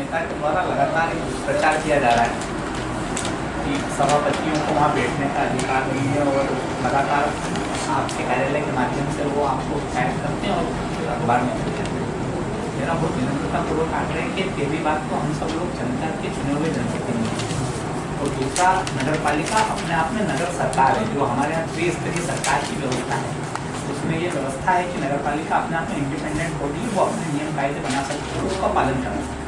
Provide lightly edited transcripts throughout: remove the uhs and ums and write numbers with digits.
नेता के द्वारा लगातार प्रचार किया जा रहा है कि सभापतियों को वहाँ बैठने का अधिकार नहीं है और लगातार आपके कार्यालय के माध्यम से वो आपको शिकायत करते हैं और अखबार में देते हैं। मेरा बहुत विनम्रतापूर्वक आग्रह है कि पहली बात तो हम सब लोग जनता के चुने हुए जनप्रतिनिधि हैं और दूसरा नगर पालिका अपने आप में नगर सरकार है, जो हमारे यहाँ त्रिस्तरीय सरकार की व्यवस्था है। उसमें ये व्यवस्था है कि नगर पालिका अपने आप में इंडिपेंडेंट होगी, वो अपने नियम कायदे बना सकती है, उसका पालन करना सकती है।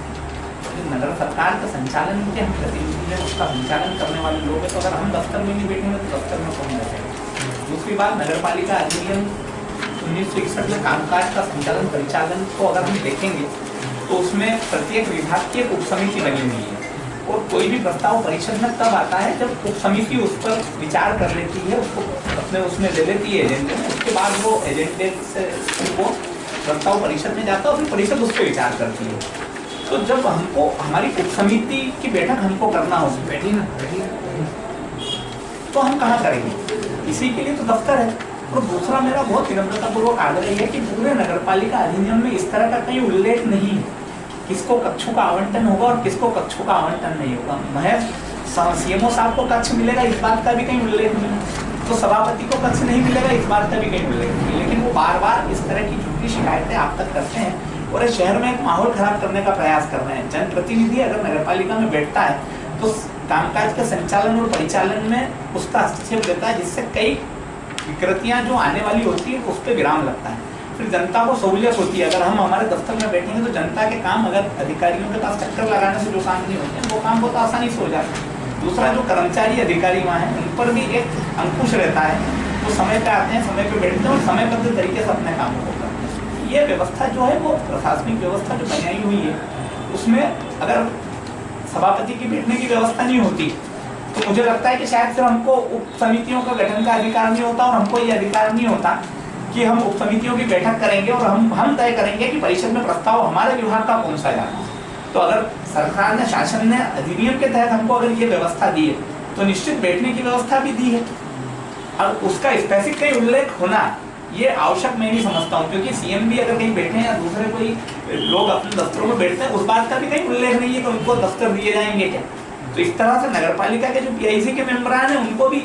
नगर सरकार का संचालन के हम प्रतिनिधि हैं, उसका संचालन करने वाले लोग हैं, तो अगर हम दफ्तर में नहीं बैठेंगे तो दफ्तर में कौन बैठेगा। दूसरी बात, नगर पालिका अधिनियम 1961 में कामकाज का संचालन परिचालन को अगर हम देखेंगे तो उसमें प्रत्येक विभाग की एक उप समिति बनी हुई है और कोई भी प्रस्ताव परिषद में तब आता है जब उप समिति उस पर विचार कर लेती है, उसको अपने उसमें दे लेती है एजेंडे में, उसके बाद वो एजेंडे से उनको प्रस्ताव परिषद में जाता है और फिर परिषद उस पर विचार करती है। तो जब हमको हमारी उप समिति की बैठक हमको करना होगी, बैठी ना तो हम कहाँ करेंगे, इसी के लिए तो दफ्तर है। और दूसरा मेरा बहुत विनम्रतापूर्वक आग्रह है कि पूरे नगर पालिका अधिनियम में इस तरह का कहीं उल्लेख नहीं है किसको कक्षों का आवंटन होगा और किसको कक्षों का आवंटन नहीं होगा। महज सीएमओ साहब को कक्ष मिलेगा इस बात का भी कहीं उल्लेख नहीं, तो सभापति को कक्ष नहीं मिलेगा इस बात का भी कहीं उल्लेख नहीं। लेकिन वो बार बार इस तरह की झूठी शिकायतें आप तक करते हैं और इस शहर में एक माहौल खराब करने का प्रयास कर रहे हैं। जनप्रतिनिधि अगर नगर पालिका में बैठता है तो कामकाज के संचालन और परिचालन में उसका हस्तक्षेप देता है, जिससे कई विकृतियां जो आने वाली होती है उस पर विराम लगता है। फिर जनता को सहूलियत होती है। अगर हम हमारे दफ्तर में बैठेंगे तो जनता के काम अगर अधिकारियों के पास चक्कर लगाने से जो काम नहीं होते हैं वो काम बहुत आसानी से हो जाता है। दूसरा, जो कर्मचारी अधिकारी वहाँ हैं उन पर भी एक अंकुश रहता है, वो समय पे आते हैं, समय पे बैठते हैं और समयबद्ध तरीके से अपने कामों को करते हैं। ये व्यवस्था जो है वो प्रशासनिक व्यवस्था जो बनाई हुई है उसमें अगर सभापति की बैठने की व्यवस्था नहीं होती तो मुझे लगता है कि शायद फिर हमको उप समितियों का गठन का अधिकार नहीं होता और हमको ये अधिकार नहीं होता कि हम उप समितियों की बैठक करेंगे और हम तय करेंगे कि परिषद में प्रस्ताव हमारे विभाग का कौन सा जाना। तो अगर सरकार ने, शासन ने अधिनियम के तहत हमको अगर ये व्यवस्था दी है तो निश्चित बैठने की व्यवस्था भी दी है और उसका स्पेसिफिक कहीं उल्लेख होना ये आवश्यक मैं नहीं समझता हूँ, क्योंकि सीएम भी अगर कहीं बैठे या दूसरे कोई लोग अपने दफ्तरों में बैठते हैं उस बात का भी कहीं उल्लेख नहीं है कि उनको दफ्तर दिए जाएंगे क्या। तो इस तरह से नगर पालिका के जो पीआईसी के मेंबरान हैं उनको भी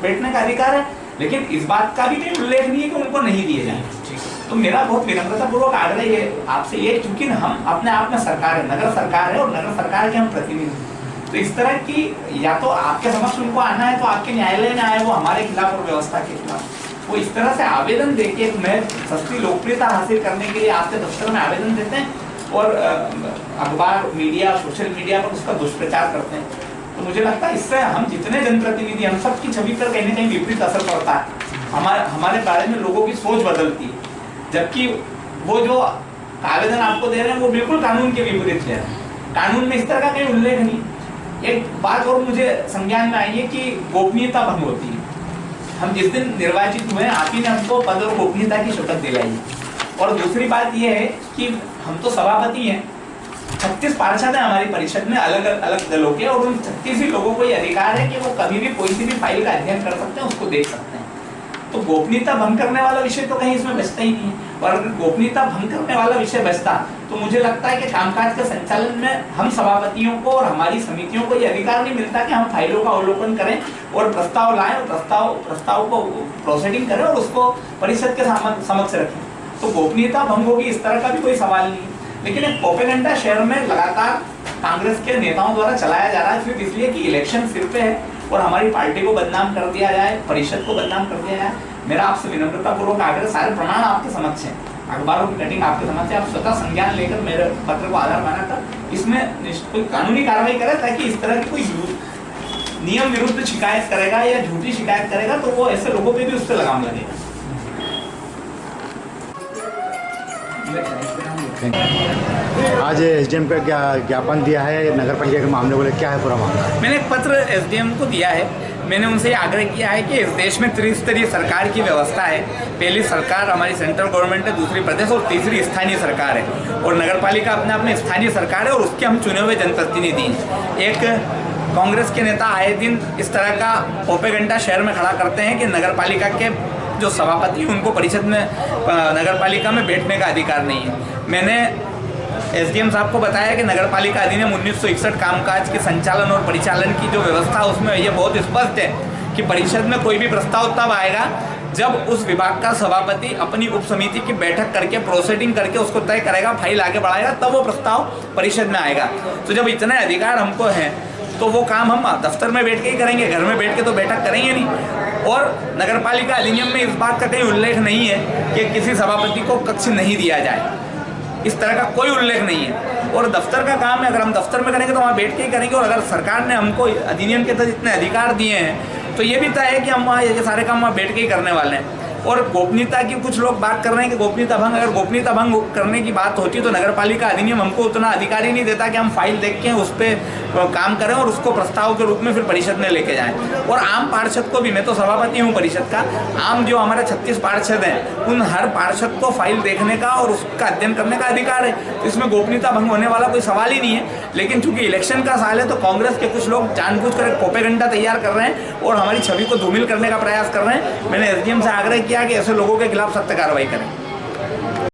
बैठने का अधिकार है, लेकिन इस बात का भी कहीं उल्लेख नहीं है कि उनको नहीं दिए जाएंगे। तो मेरा बहुत विनम्रतापूर्वक आग्रह है आपसे ये, क्योंकि हम अपने आप में सरकार है, नगर सरकार है और नगर सरकार के हम प्रतिनिधि। तो इस तरह की या तो आपके समक्ष उनको आना है तो आपके न्यायालय में आए, वो हमारे खिलाफ और व्यवस्था के खिलाफ, वो इस तरह से आवेदन देके मैं सस्ती लोकप्रियता हासिल करने के लिए आपके दफ्तर में आवेदन देते हैं और अखबार, मीडिया, सोशल मीडिया पर उसका दुष्प्रचार करते हैं। तो मुझे लगता है इससे हम जितने जनप्रतिनिधि, हम सबकी छवि पर कहीं ना कहीं विपरीत असर पड़ता है। हमारे बारे में लोगों की सोच बदलती है, जबकि वो जो आवेदन आपको दे रहे हैं वो बिल्कुल कानून के विपरीत है। कानून में इस तरह का कहीं उल्लेख नहीं। एक बात और मुझे संज्ञान में आई है कि गोपनीयता भंग होती है। हम जिस दिन निर्वाचित हुए आप ही ने हमको पद और गोपनीयता की शपथ दिलाई है। और दूसरी बात यह है कि हम तो सभापति हैं, 36 पार्षद हैं हमारी परिषद में अलग अलग दलों के, और उन 36 ही लोगों को ये अधिकार है कि वो कभी भी कोई सी भी फाइल का अध्ययन कर सकते हैं, उसको देख सकते हैं। तो गोपनीयता भंग करने वाला विषय तो कहीं इसमें बचता ही नहीं है। और अगर गोपनीयता भंग करने वाला विषय बचता तो मुझे लगता है कि कामकाज के संचालन में हम सभापतियों को और हमारी समितियों को ये अधिकार नहीं मिलता कि हम फाइलों का अवलोकन करें और प्रस्ताव लाएं और प्रस्ताव को प्रोसीडिंग करें और उसको परिषद के समक्ष रखें। तो गोपनीयता भंग होगी इस तरह का भी कोई सवाल नहीं है। लेकिन एक प्रोपेगेंडा शहर में लगातार कांग्रेस के नेताओं द्वारा चलाया जा रहा है, सिर्फ इसलिए कि इलेक्शन सिर पे है और हमारी पार्टी को बदनाम कर दिया जाए, परिषद को बदनाम कर दिया जाए। मेरा आपसे विनम्रतापूर्वक आग्रह, सारे प्रमाण आपके समक्ष हैं, अखबारों की कटिंग आपके समक्ष है, आप स्वतः संज्ञान लेकर मेरे पत्र को आधार बनाकर इसमें कोई कानूनी कार्रवाई करें, ताकि इस तरह की कोई नियम विरुद्ध शिकायत करेगा या झूठी शिकायत करेगा तो वो ऐसे लोगों पे भी उससे लगाम लगेगा। आज एसडीएम का क्या ज्ञापन दिया है नगर पंचायत के मामले को लेकर, क्या है पूरा मामला? मैंने एक पत्र एसडीएम को दिया है। मैंने उनसे आग्रह किया है कि इस देश में त्रिस्तरीय सरकार की व्यवस्था है। पहली सरकार हमारी सेंट्रल गवर्नमेंट है, दूसरी प्रदेश और तीसरी स्थानीय सरकार है। और नगर पालिका अपने आप में स्थानीय सरकार है और उसके हम चुने हुए जनप्रतिनिधि हैं। एक कांग्रेस के नेता आए दिन इस तरह का प्रोपेगेंडा शहर में खड़ा करते हैं कि नगर पालिका के जो सभापति उनको परिषद में, नगर पालिका में बैठने का अधिकार नहीं है। मैंने एसडीएम साहब को बताया कि नगरपालिका अधिनियम 1961 कामकाज के संचालन और परिचालन की जो व्यवस्था उसमें ये बहुत स्पष्ट है कि परिषद में कोई भी प्रस्ताव तब आएगा जब उस विभाग का सभापति अपनी उप समिति की बैठक करके प्रोसीडिंग करके उसको तय करेगा, फाइल आगे बढ़ाएगा, तब वो प्रस्ताव परिषद में आएगा। तो जब इतने अधिकार हमको हैं तो वो काम हम दफ्तर में बैठ के ही करेंगे, घर में बैठ के तो बैठक करेंगे नहीं। और नगरपालिका अधिनियम में इस बात का कहीं उल्लेख नहीं है कि किसी सभापति को कक्ष नहीं दिया जाए, इस तरह का कोई उल्लेख नहीं है। और दफ्तर का काम है, अगर हम दफ्तर में करेंगे तो वहाँ बैठ के ही करेंगे। और अगर सरकार ने हमको अधिनियम के तहत इतने अधिकार दिए हैं तो ये भी तय है कि हम वहाँ ये सारे काम वहाँ बैठ के ही करने वाले हैं। और गोपनीयता की कुछ लोग बात कर रहे हैं कि गोपनीयता भंग, अगर गोपनीयता भंग करने की बात होती तो नगरपालिका अधिनियम हमको उतना अधिकार ही नहीं देता कि हम फाइल देख के उस पर काम करें और उसको प्रस्ताव के रूप में फिर परिषद में लेके जाएं। और आम पार्षद को भी, मैं तो सभापति हूँ परिषद का, आम जो हमारे 36 पार्षद हैं उन हर पार्षद को फाइल देखने का और उसका अध्ययन करने का अधिकार है। तो इसमें गोपनीयता भंग होने वाला कोई सवाल ही नहीं है। लेकिन चूंकि इलेक्शन का साल है तो कांग्रेस के कुछ लोग जानबूझकर एक प्रोपेगेंडा तैयार कर रहे हैं और हमारी छवि को धूमिल करने का प्रयास कर रहे हैं। मैंने एसडीएम से आग्रह किया कि ऐसे लोगों के खिलाफ सख्त कार्रवाई करें।